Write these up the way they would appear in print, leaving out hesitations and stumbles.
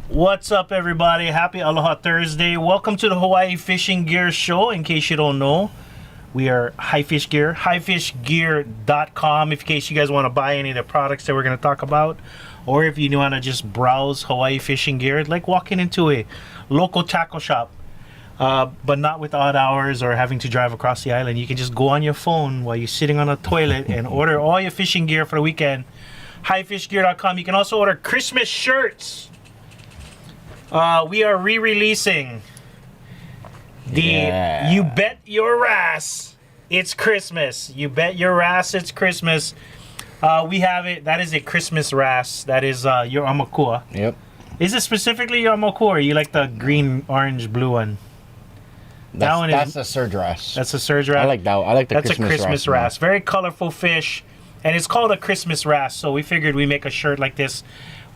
What's up, everybody? Happy Aloha Thursday. Welcome to the Hawaii Fishing Gear Show. In case you don't know, we are High Fish Gear, highfishgear.com, in case you guys want to buy any of the products that we're going to talk about, or if you want to just browse Hawaii fishing gear, like walking into a local tackle shop, but not with odd hours or having to drive across the island. You can just go on your phone while you're sitting on a toilet and order all your fishing gear for the weekend. highfishgear.com. You can also order Christmas shirts. We are re-releasing the You Bet Your Ass It's Christmas. You Bet Your Ass It's Christmas. We have it. That is a Christmas wrasse. That is your Aumakua. Yep. Is it specifically your Aumakua, or you like the green, orange, blue one? That's a surge wrasse. That's a surge wrasse. I like that. I like the That's Christmas a Christmas wrasse. Very colorful fish, and it's called a Christmas wrasse. So we figured we make a shirt like this.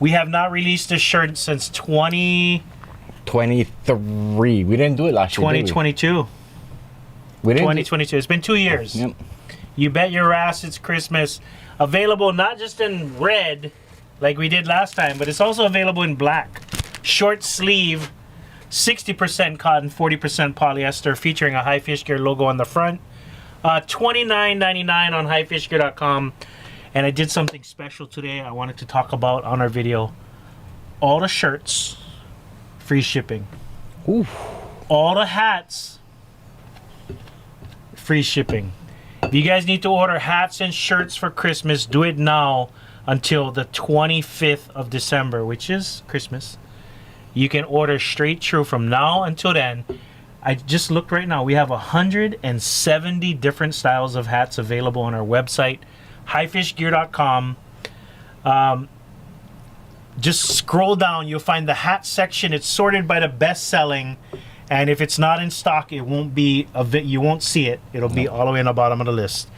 We have not released a shirt since 2023. We didn't do it last year. 2022. We didn't. 2022. It's been 2 years. Yep. You Bet Your Ass It's Christmas. Available not just in red, like we did last time, but it's also available in black. Short sleeve, 60% cotton, 40% polyester, featuring a High Fish Gear logo on the front. $29.99 on highfishgear.com. And I did something special today I wanted to talk about on our video. All the shirts, free shipping. Ooh. All the hats, free shipping. If you guys need to order hats and shirts for Christmas, do it now until the 25th of December, which is Christmas. You can order straight through from now until then. I just looked right now. We have 170 different styles of hats available on our website, highfishgear.com. Just scroll down, you'll find the hat section. It's sorted by the best selling, and if it's not in stock, it won't be you won't see it. It'll be all the way in the bottom of the list.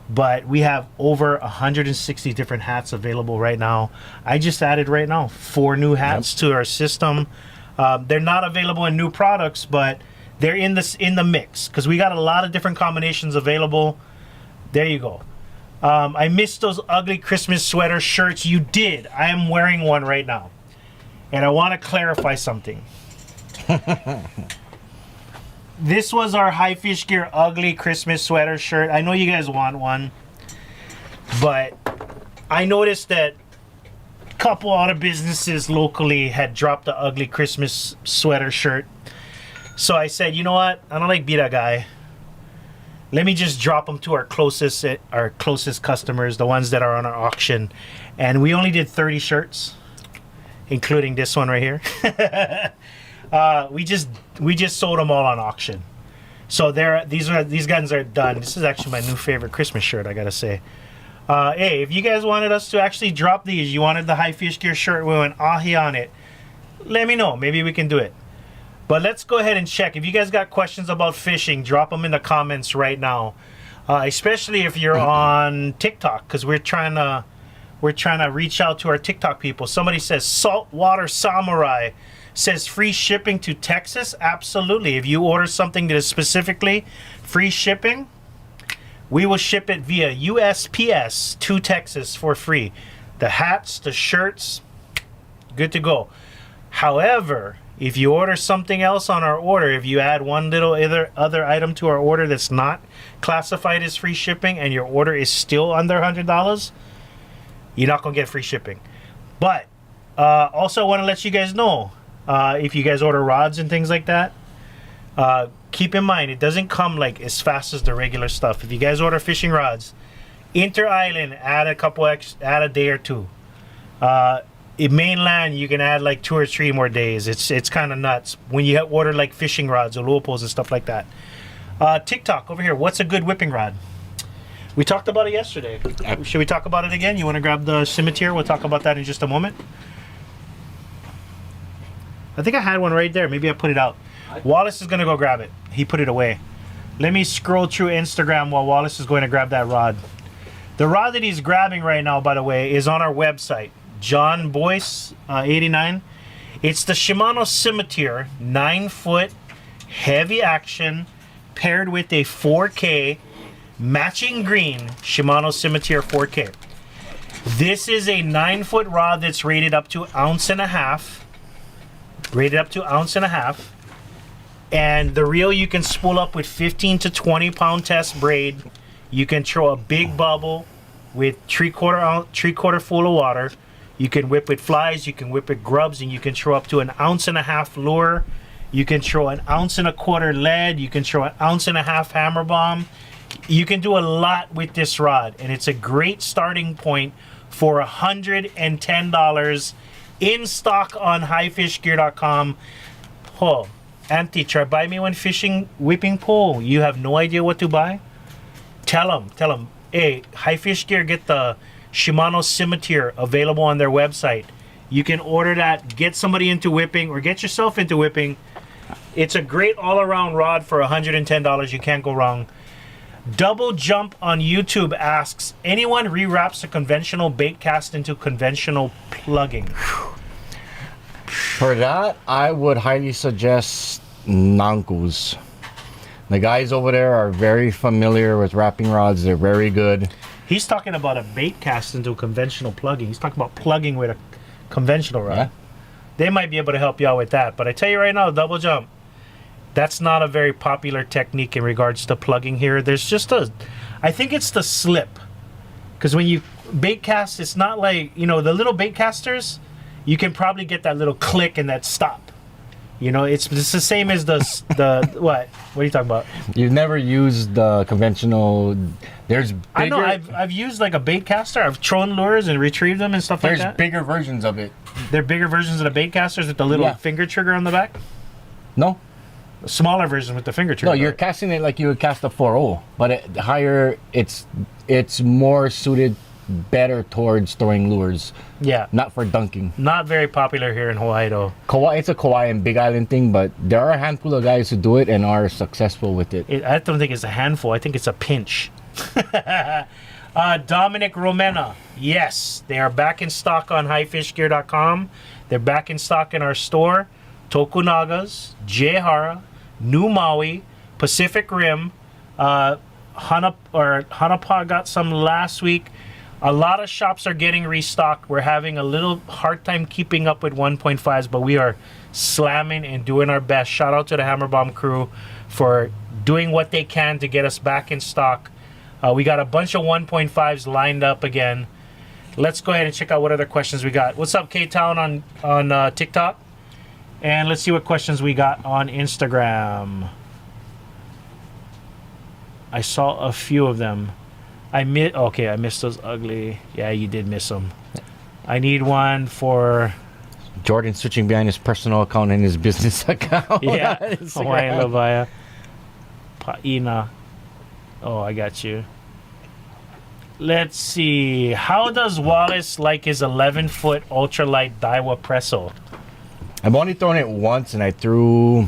But we have over 160 different hats available right now. I just added right now 4 new hats to our system. They're not available in new products, but they're in the mix because we got a lot of different combinations available. There you go. I missed those ugly Christmas sweater shirts. You did. I am wearing one right now. And I want to clarify something. This was our High Fish Gear ugly Christmas sweater shirt. I know you guys want one. But I noticed that a couple other businesses locally had dropped the ugly Christmas sweater shirt. So I said, you know what? I don't like be that guy. Let me just drop them to our closest customers, the ones that are on our auction. And we only did 30 shirts, including this one right here. We just sold them all on auction. So these guns are done. This is actually my new favorite Christmas shirt, I gotta say. Hey, if you guys wanted us to actually drop these, you wanted the High Fish Gear shirt, we went ahi on it, let me know. Maybe we can do it. But let's go ahead and check. If you guys got questions about fishing, drop them in the comments right now. Especially if you're on TikTok, because we're trying to reach out to our TikTok people. Somebody says Saltwater Samurai says free shipping to Texas. Absolutely. If you order something that is specifically free shipping, we will ship it via USPS to Texas for free. The hats, the shirts, good to go. However, if you order something else on our order, if you add one little other item to our order that's not classified as free shipping and your order is still under $100, you're not going to get free shipping. But also I want to let you guys know, if you guys order rods and things like that, keep in mind it doesn't come like as fast as the regular stuff. If you guys order fishing rods, inter-island, add a day or two. In mainland, you can add like 2 or 3 more days. It's kind of nuts when you order like fishing rods or lupos and stuff like that. TikTok over here. What's a good whipping rod? We talked about it yesterday. Should we talk about it again? You want to grab the Scimitar? We'll talk about that in just a moment. I think I had one right there. Maybe I put it out. Wallace is going to go grab it. He put it away. Let me scroll through Instagram while Wallace is going to grab that rod. The rod that he's grabbing right now, by the way, is on our website. John Boyce 89. It's the Shimano Scimitar 9-foot heavy action paired with a 4K matching green Shimano Scimitar 4K. This is a 9-foot rod that's rated up to 1.5 ounces. rated up to 1.5 ounces. And the reel you can spool up with 15 to 20 pound test braid. You can throw a big bubble with 3/4 full of water. You can whip with flies, you can whip with grubs, and you can throw up to 1.5 ounce lure. You can throw 1.25 ounce lead. You can throw 1.5 ounce hammer bomb. You can do a lot with this rod, and it's a great starting point for $110 in stock on highfishgear.com. Oh, Auntie, try buy me one fishing whipping pole. You have no idea what to buy? Tell them, hey, High Fish Gear, get the Shimano Scimitar available on their website. You can order that, get somebody into whipping, or get yourself into whipping. It's a great all-around rod for $110. You can't go wrong. Double Jump on YouTube asks, anyone rewraps a conventional bait cast into conventional plugging? For that, I would highly suggest Nankus. The guys over there are very familiar with wrapping rods. They're very good. He's talking about a bait cast into conventional plugging. He's talking about plugging with a conventional rod. Yeah. They might be able to help you out with that. But I tell you right now, Double Jump, that's not a very popular technique in regards to plugging here. There's just I think it's the slip. Because when you bait cast, it's not like, the little bait casters, you can probably get that little click and that stop. It's the same as the what? What are you talking about? You've never used the conventional. There's bigger, I know I've used like a bait caster. I've thrown lures and retrieved them and stuff like that. There's bigger versions of it. They're bigger versions of the bait casters with the little Yeah. finger trigger on the back. No, A smaller version with the finger trigger. no, you're casting it like you would cast a 4.0, but higher. It's more suited, better towards throwing lures, Yeah, not for dunking. not very popular here in Hawaii though. Kauai, it's a Kauai and Big Island thing, but there are a handful of guys who do it and are successful with it. I don't think it's a handful. I think it's a pinch. Dominic Romena. Yes, they are back in stock on highfishgear.com. They're back in stock in our store. Tokunaga's, Jehara, New Maui, Pacific Rim, Hanapa got some last week. A lot of shops are getting restocked. We're having a little hard time keeping up with 1.5s, but we are slamming and doing our best. Shout out to the Hammer Bomb crew for doing what they can to get us back in stock. We got a bunch of 1.5s lined up again. Let's go ahead and check out what other questions we got. What's up, K-Town on TikTok? And let's see what questions we got on Instagram. I saw a few of them. I missed those ugly. Yeah, you did miss them. I need one for... Jordan switching behind his personal account and his business account. Yeah, on Instagram. Hawaiian Lavaya. Paina. Oh, I got you. Let's see. How does Wallace like his 11-foot ultralight Daiwa Presso? I've only thrown it once, and I paired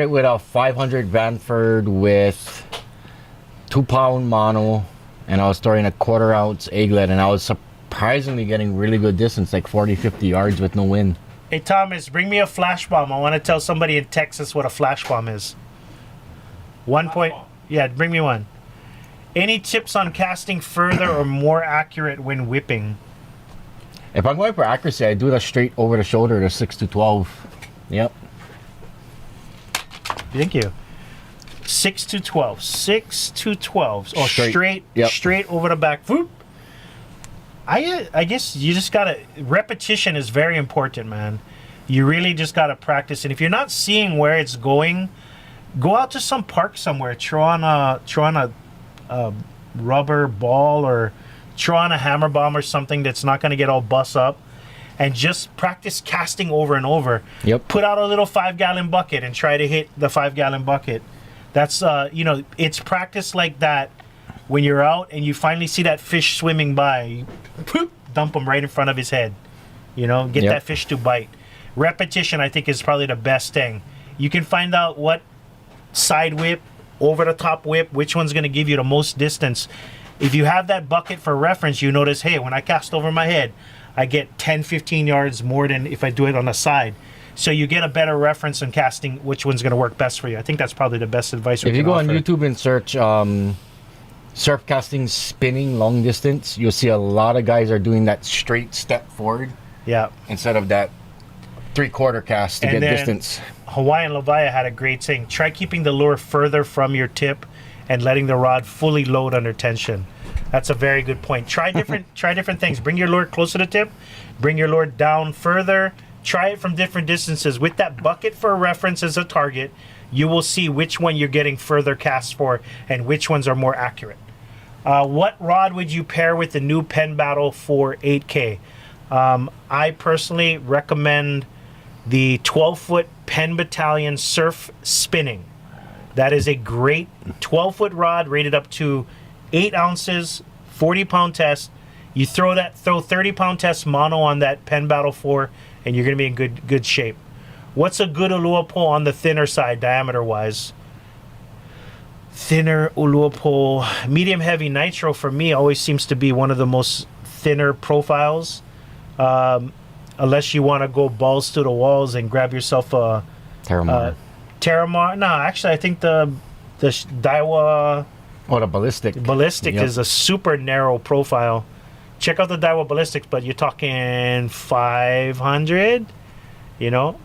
it with a 500 Vanford with 2-pound mono, and I was throwing a 1/4 ounce egglet, and I was surprisingly getting really good distance, like 40-50 yards with no wind. Hey, Thomas, bring me a flash bomb. I want to tell somebody in Texas what a flash bomb is. Yeah, bring me one. Any tips on casting further or more accurate when whipping? If I'm going for accuracy, I do the straight over the shoulder, the 6 to 12. Yep. Thank you. 6 to 12. 6 to 12. Oh, straight Yep. straight over the back. Whoop. I guess you just gotta... Repetition is very important, man. You really just gotta practice. And if you're not seeing where it's going, go out to some park somewhere. Throw on a rubber ball or throw on a hammer bomb or something that's not gonna get all bust up. And just practice casting over and over. Yep. Put out a little 5-gallon bucket and try to hit the 5-gallon bucket. That's, it's practice like that when you're out and you finally see that fish swimming by. You, whoop, dump him right in front of his head. Get Yep. that fish to bite. Repetition, I think, is probably the best thing. You can find out what side whip, over the top whip, which one's going to give you the most distance. If you have that bucket for reference, you notice, hey, when I cast over my head, I get 10, 15 yards more than if I do it on the side. So you get a better reference in casting which one's going to work best for you. I think that's probably the best advice we If can you go offer. on YouTube and search surf casting spinning long distance, you'll see a lot of guys are doing that straight step forward Yeah. instead of that 3/4 cast to And get then- distance. Hawaiian Levia had a great saying: try keeping the lure further from your tip and letting the rod fully load under tension. That's a very good point. Try different things. Bring your lure closer to the tip. Bring your lure down further. Try it from different distances. With that bucket for reference as a target, you will see which one you're getting further casts for and which ones are more accurate. What rod would you pair with the new Penn Battle for 8K? I personally recommend the 12-foot Penn Battalion Surf Spinning. That is a great 12-foot rod rated up to 8 ounces, 40-pound test. You throw 30-pound test mono on that Penn Battle 4, and you're going to be in good shape. What's a good Ulua pole on the thinner side, diameter-wise? Thinner Ulua pole. Medium-heavy nitro, for me, always seems to be one of the most thinner profiles. Unless you want to go balls to the walls and grab yourself a Terramar. Terramar. No, actually, I think the Daiwa Oh, the ballistic. Ballistic Yep. is a super narrow profile. Check out the Daiwa Ballistics, but you're talking 500, you know?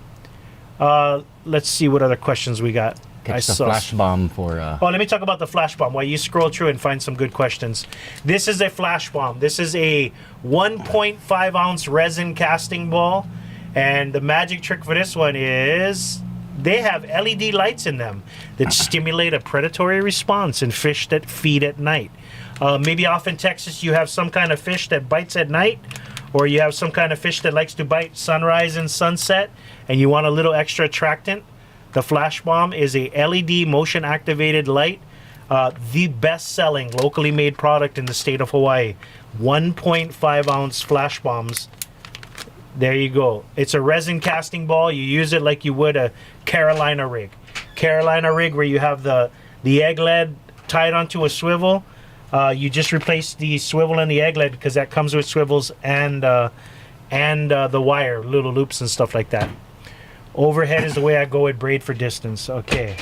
Let's see what other questions we got. Catch the flash bomb for... Oh, let me talk about the flash bomb while you scroll through and find some good questions. This is a flash bomb. This is a 1.5 ounce resin casting ball. And the magic trick for this one is they have LED lights in them that stimulate a predatory response in fish that feed at night. Maybe off in Texas you have some kind of fish that bites at night, or you have some kind of fish that likes to bite sunrise and sunset, and you want a little extra attractant. The Flash Bomb is a LED motion activated light, the best selling locally made product in the state of Hawaii. 1.5 ounce flash bombs. There you go. It's a resin casting ball. You use it like you would a Carolina rig. Carolina rig where you have the egg lead tied onto a swivel. You just replace the swivel and the egg lead because that comes with swivels and the wire, little loops and stuff like that. Overhead is the way I go with braid for distance. Okay.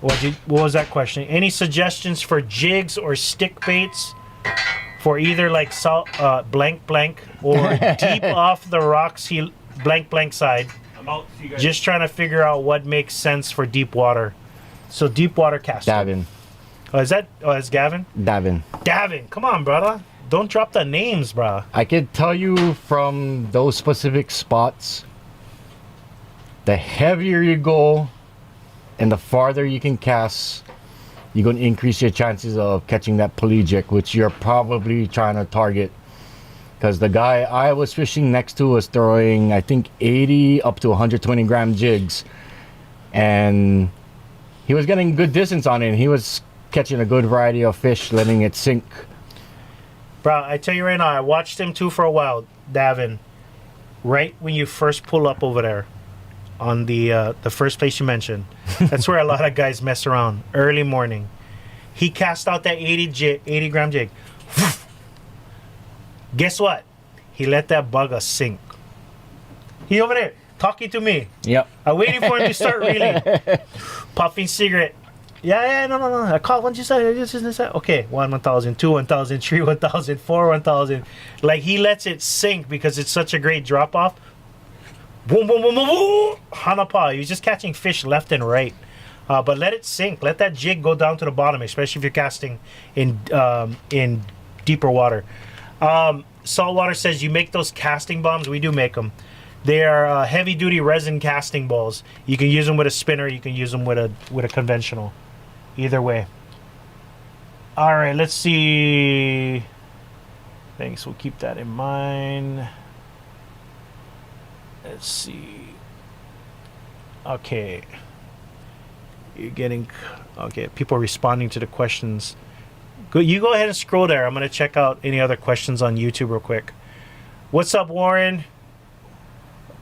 What was that question? Any suggestions for jigs or stick baits for either like blank blank or deep off the roxy blank blank side? I'm out. See you guys. Just trying to figure out what makes sense for deep water. So deep water casting. Davin. Oh, is that? Oh, it's Gavin. Davin. Davin, come on, brother. Don't drop the names, bro. I could tell you from those specific spots, the heavier you go and the farther you can cast, you're going to increase your chances of catching that pelagic, which you're probably trying to target. Because the guy I was fishing next to was throwing, I think, 80 up to 120 gram jigs. And he was getting good distance on it. And he was catching a good variety of fish, letting it sink. Bro, I tell you right now, I watched him too for a while, Davin. Right when you first pull up over there on the first place you mentioned. That's where a lot of guys mess around. Early morning. He cast out that 80 gram jig. Guess what? He let that bugger sink. He over there talking to me. Yep. I'm waiting for him to start reeling. Puffing cigarette. Yeah, no. I called once you said this is okay. 1,000, 2, 1,000, 3, 1,000, 4, 1,000. Like he lets it sink because it's such a great drop off. Boom, boom, boom, boom, boom. Hanapa. He was just catching fish left and right. But let it sink. Let that jig go down to the bottom, especially if you're casting in deeper water. Saltwater says you make those casting bombs. We do make them. They are heavy-duty resin casting balls. You can use them with a spinner. You can use them with a conventional. Either way. All right, let's see. Thanks. We'll keep that in mind. Let's see. Okay. You're getting... Okay, people are responding to the questions. You go ahead and scroll there. I'm going to check out any other questions on YouTube real quick. What's up, Warren?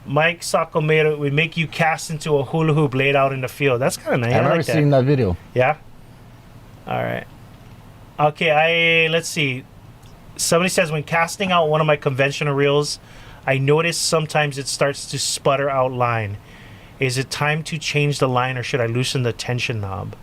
Mike Sakomero would make you cast into a hula hoop laid out in the field. That's kind of nice. I've I never like that. seen that video. Yeah? All right. Okay, let's see. Somebody says, when casting out one of my conventional reels, I notice sometimes it starts to sputter out line. Is it time to change the line, or should I loosen the tension knob?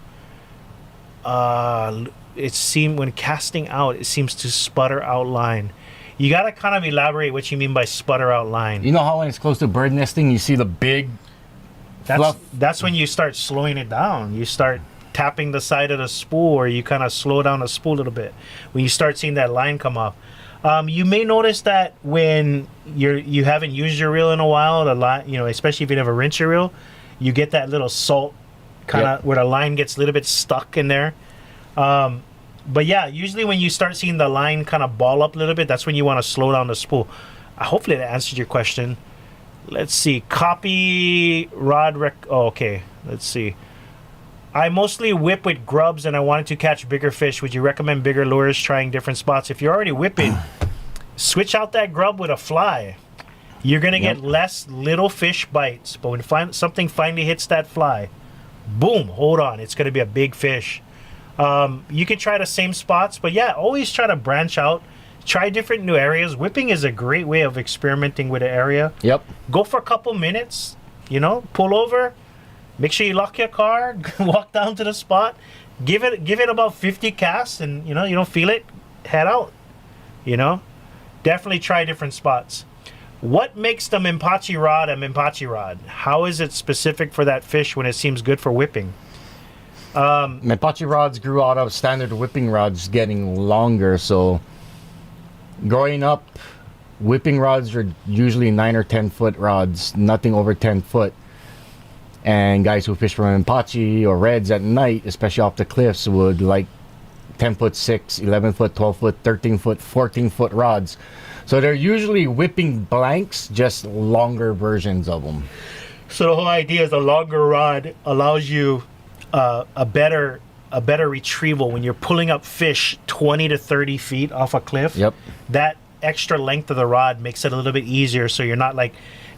When casting out, it seems to sputter out line. You got to kind of elaborate what you mean by sputter out line. You know how when it's close to bird nesting, you see the big fluff? That's when you start slowing it down. You start tapping the side of the spool, or you kind of slow down the spool a little bit when you start seeing that line come off. You may notice that when you haven't used your reel in a while, the line, especially if you never rinse your reel, you get that little salt kind of where the line gets a little bit stuck in there. But yeah, usually when you start seeing the line kind of ball up a little bit, that's when you want to slow down the spool. Hopefully that answered your question. Let's see. Copy rod okay. Let's see. I mostly whip with grubs and I wanted to catch bigger fish. Would you recommend bigger lures, trying different spots? If you're already whipping, switch out that grub with a fly. You're going to get less little fish bites. But when something finally hits that fly, boom, hold on. It's going to be a big fish. You can try the same spots, but yeah, always try to branch out. Try different new areas. Whipping is a great way of experimenting with an area. Yep. Go for a couple minutes, pull over, make sure you lock your car, walk down to the spot, give it about 50 casts, and you don't feel it, head out. Definitely try different spots. What makes the Minpachi rod a Minpachi rod? How is it specific for that fish when it seems good for whipping? Minpachi rods grew out of standard whipping rods getting longer, so growing up, whipping rods are usually 9 or 10 foot rods, nothing over 10 foot. And guys who fish for Minpachi or reds at night, especially off the cliffs, would like 10 foot 6, 11 foot, 12 foot, 13 foot, 14 foot rods. So they're usually whipping blanks, just longer versions of them. So the whole idea is a longer rod allows you a better retrieval when you're pulling up fish 20 to 30 feet off a cliff. Yep. That extra length of the rod makes it a little bit easier, so you're not like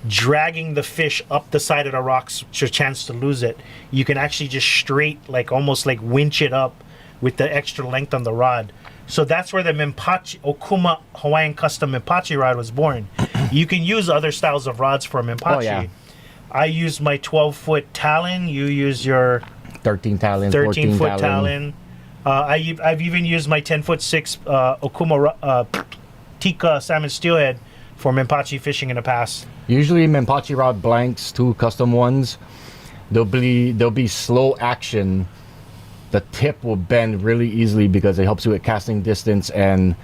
dragging the fish up the side of the rocks, your chance to lose it. You can actually just straight, almost like winch it up with the extra length on the rod. So that's where the Minpachi Okuma Hawaiian Custom Minpachi rod was born. You can use other styles of rods for Minpachi. Oh, yeah. I use my 12-foot Talon. You use your 13 Talon, 13-foot Talon. I've even used my 10-foot 6 Okuma Tika salmon steelhead for Minpachi fishing in the past. Usually Minpachi rod blanks, 2 custom ones, they'll be slow action. The tip will bend really easily because it helps you with casting distance, and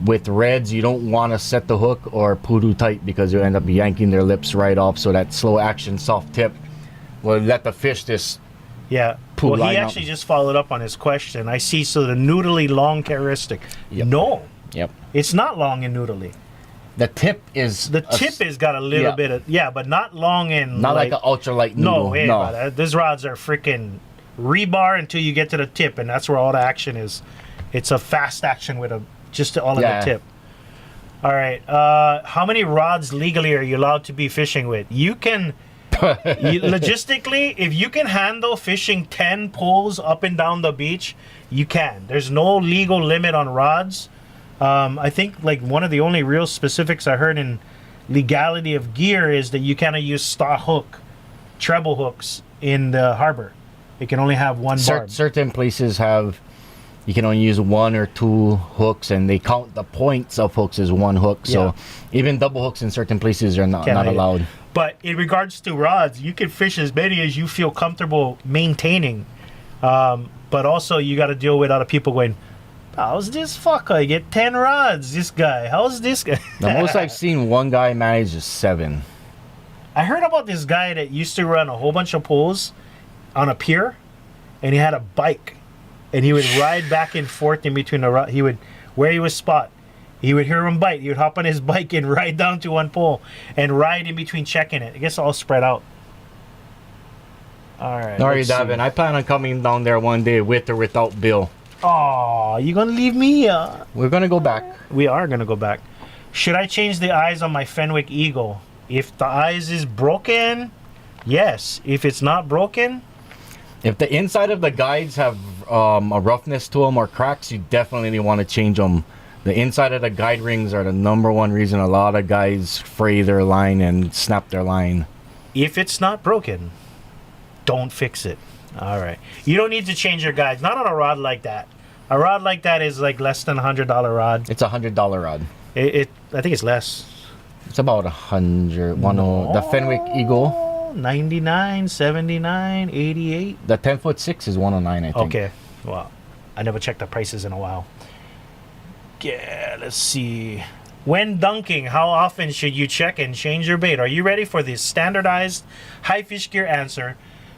with reds you don't want to set the hook or poodoo tight because you'll end up yanking their lips right off. So that slow action soft tip will let the fish just he actually just followed up on his question. I see. So the noodly long characteristic. Yep. No. Yep. It's not long and noodly. The tip is has got a little bit of but not long and not like an ultralight noodle. No, these rods are freaking rebar until you get to the tip, and that's where all the action is. It's a fast action with just all of the tip. All right. How many rods legally are you allowed to be fishing with? You can logistically, if you can handle fishing 10 poles up and down the beach, you can. There's no legal limit on rods. I think one of the only real specifics I heard in legality of gear is that you cannot use star hook, treble hooks in the harbor. It can only have one barb. Certain places you can only use 1 or 2 hooks, and they count the points of hooks as 1 hook. So even double hooks in certain places are not allowed. But in regards to rods, you can fish as many as you feel comfortable maintaining. But also you got to deal with other people going, how's this fucker? You get 10 rods, this guy. How's this guy? The most I've seen one guy manage is 7. I heard about this guy that used to run a whole bunch of poles on a pier, and he had a bike, and he would ride back and forth in between the rod. Where he was spot, he would hear him bite. He would hop on his bike and ride down to one pole and ride in between checking it. I guess all spread out. All right. All right, Davin. I plan on coming down there one day with or without Bill. Oh, you gonna leave me here? We're gonna go back. We are gonna go back. Should I change the eyes on my Fenwick Eagle? If the eyes is broken, yes. If it's not broken, if the inside of the guides have a roughness to them or cracks, you definitely want to change them. The inside of the guide rings are the #1 reason a lot of guys fray their line and snap their line. If it's not broken, don't fix it. All right. You don't need to change your guides. Not on a rod like that. A rod like that is less than $100 rod. It's a $100 rod. I think it's less. It's about 100. The Fenwick Eagle. 99, 79, 88. The 10'6" is 109, I think. Okay. Well, I never checked the prices in a while. Yeah, let's see. When dunking, how often should you check and change your bait? Are you ready for the standardized high fish gear answer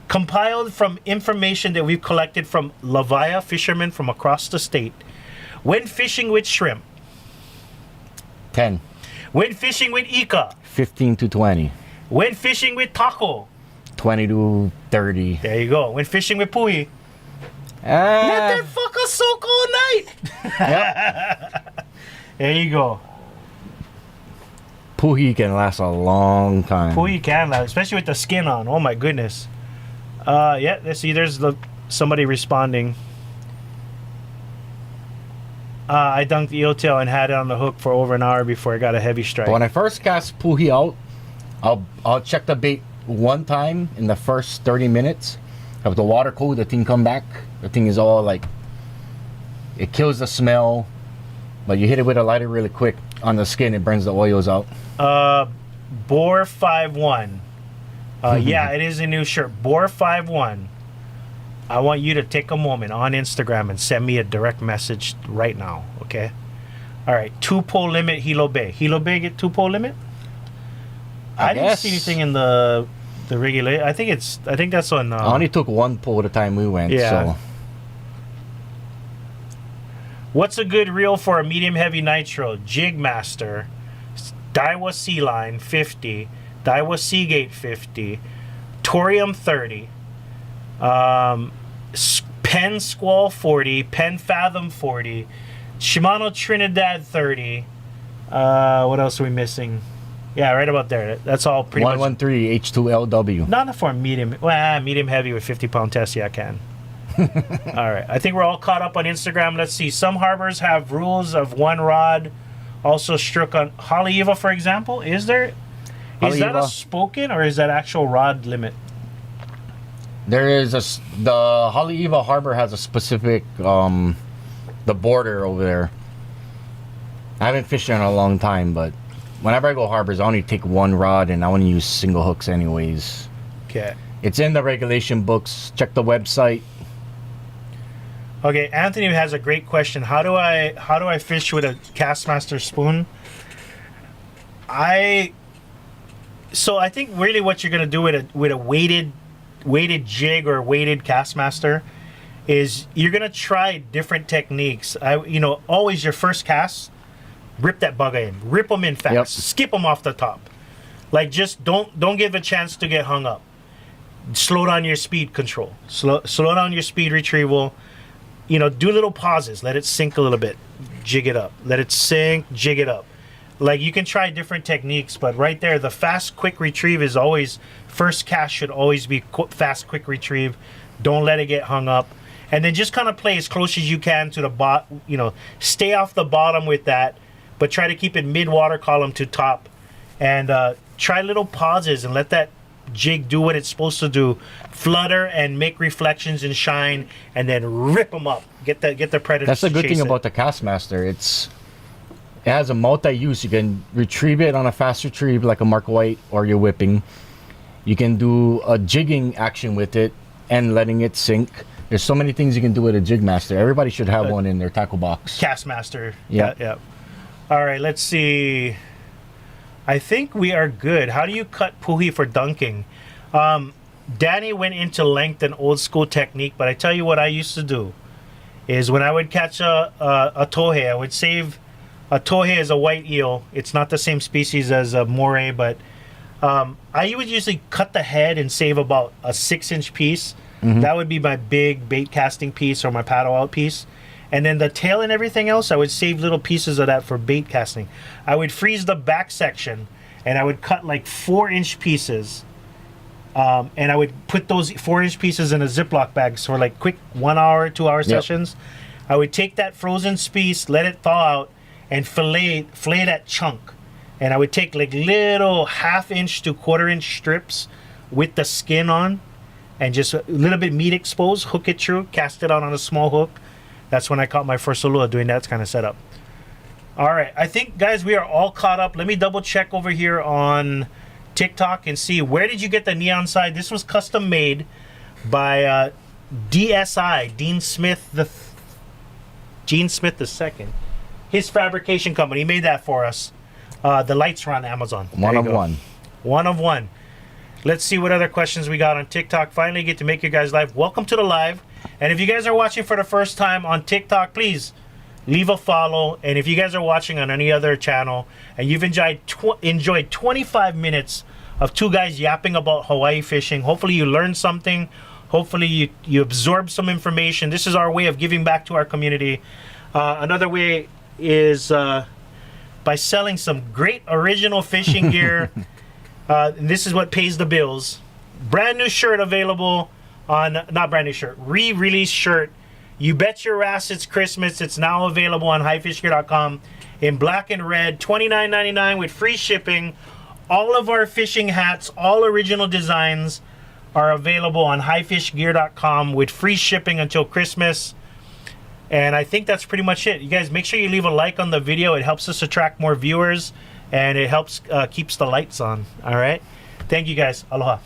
compiled from information that we've collected from Lavaya fishermen from across the state? When fishing with shrimp. 10. When fishing with Ika. 15 to 20. When fishing with Taco. 20 to 30. There you go. When fishing with Puhi. Let that fucker soak all night. Yep. There you go. Puhi can last a long time. Puhi can last, especially with the skin on. Oh my goodness. Yeah, let's see. There's somebody responding. I dunked the eel tail and had it on the hook for over an hour before I got a heavy strike. But when I first cast Puhi out, I'll check the bait one time in the first 30 minutes. Have the water cool, the thing come back. The thing is all like, it kills the smell, but you hit it with a lighter really quick on the skin, it burns the oils out. Boar 51. Yeah, it is a new shirt. Boar 51. I want you to take a moment on Instagram and send me a direct message right now, okay? All right, 2-pole limit, Hilo Bay. Hilo Bay get 2-pole limit? I didn't see anything in the regular. I think that's on. I only took one pull the time we went. Yeah. So. What's a good reel for a medium heavy nitro? Jigmaster, Daiwa Sea Line 50, Daiwa Seagate 50, Torium 30, Penn Squall 40, Penn Fathom 40, Shimano Trinidad 30. What else are we missing? Yeah, right about there. That's all pretty much. 113 H2LW. Not for medium. Well, medium heavy with 50-pound test. Yeah, I can. All right. I think we're all caught up on Instagram. Let's see. Some harbors have rules of one rod. Also struck on Haleiwa, for example. Is that a spoken or is that actual rod limit? There is the Haleiwa Harbor has a specific the border over there. I haven't fished there in a long time, but whenever I go harbors, I only take one rod and I only use single hooks anyways. Okay. It's in the regulation books. Check the website. Okay, Anthony has a great question. How do I fish with a Castmaster spoon? I think really what you're gonna do with a weighted jig or weighted Castmaster is you're gonna try different techniques. Always your first cast, rip that bugger in, rip them in fast, Yep. skip them off the top. Like just don't give a chance to get hung up. Slow down your speed control. Slow down your speed retrieval. Do little pauses. Let it sink a little bit. Jig it up. Let it sink. Jig it up. Like you can try different techniques, but right there, the fast, quick retrieve is always first cast should always be fast, quick retrieve. Don't let it get hung up, and then just kind of play as close as you can to the bottom. Stay off the bottom with that, but try to keep it mid water column to top, and try little pauses and let that jig do what it's supposed to do, flutter and make reflections and shine, and then rip them up. Get the predator. That's the good thing about the Castmaster. It has a multi-use. You can retrieve it on a fast retrieve like a Mark White or you're whipping. You can do a jigging action with it and letting it sink. There's so many things you can do with a Jigmaster. Everybody should have one in their tackle box. Castmaster. Yeah. Yeah. All right, let's see. I think we are good. How do you cut puhi for dunking? Danny went into length and old school technique, but I tell you what I used to do is when I would catch a tohei, I would save a tohei as a white eel. It's not the same species as a moray, but I would usually cut the head and save about a 6-inch piece. Mm-hmm. That would be my big bait casting piece or my paddle out piece. And then the tail and everything else, I would save little pieces of that for bait casting. I would freeze the back section and I would cut like 4-inch pieces. And I would put those 4-inch pieces in a Ziploc bag for like quick 1 hour, 2 hour sessions. I would take that frozen piece, let it thaw out, and fillet that chunk. And I would take like little 1/2-inch to 1/4-inch strips with the skin on, and just a little bit meat exposed, hook it through, cast it out on a small hook. That's when I caught my first Ulua doing that kind of setup. All right, I think, guys, we are all caught up. Let me double check over here on TikTok and see, where did you get the neon side? This was custom made by DSI, Gene Smith II. His fabrication company. He made that for us. The lights are on Amazon. There One you of go. one. One of one. Let's see what other questions we got on TikTok. Finally get to make you guys live. Welcome to the live. And if you guys are watching for the first time on TikTok, please leave a follow. And if you guys are watching on any other channel and you've enjoyed 25 minutes of two guys yapping about Hawaii fishing, hopefully you learned something. Hopefully you absorb some information. This is our way of giving back to our community. Another way is by selling some great original fishing gear. And this is what pays the bills. Brand new shirt available on, not brand new shirt, re-release shirt. You Bet Your Ass It's Christmas. It's now available on highfishgear.com in black and red, $29.99 with free shipping. All of our fishing hats, all original designs, are available on highfishgear.com with free shipping until Christmas. And I think that's pretty much it. You guys, make sure you leave a like on the video. It helps us attract more viewers, and it helps keeps the lights on. All right. Thank you guys. Aloha.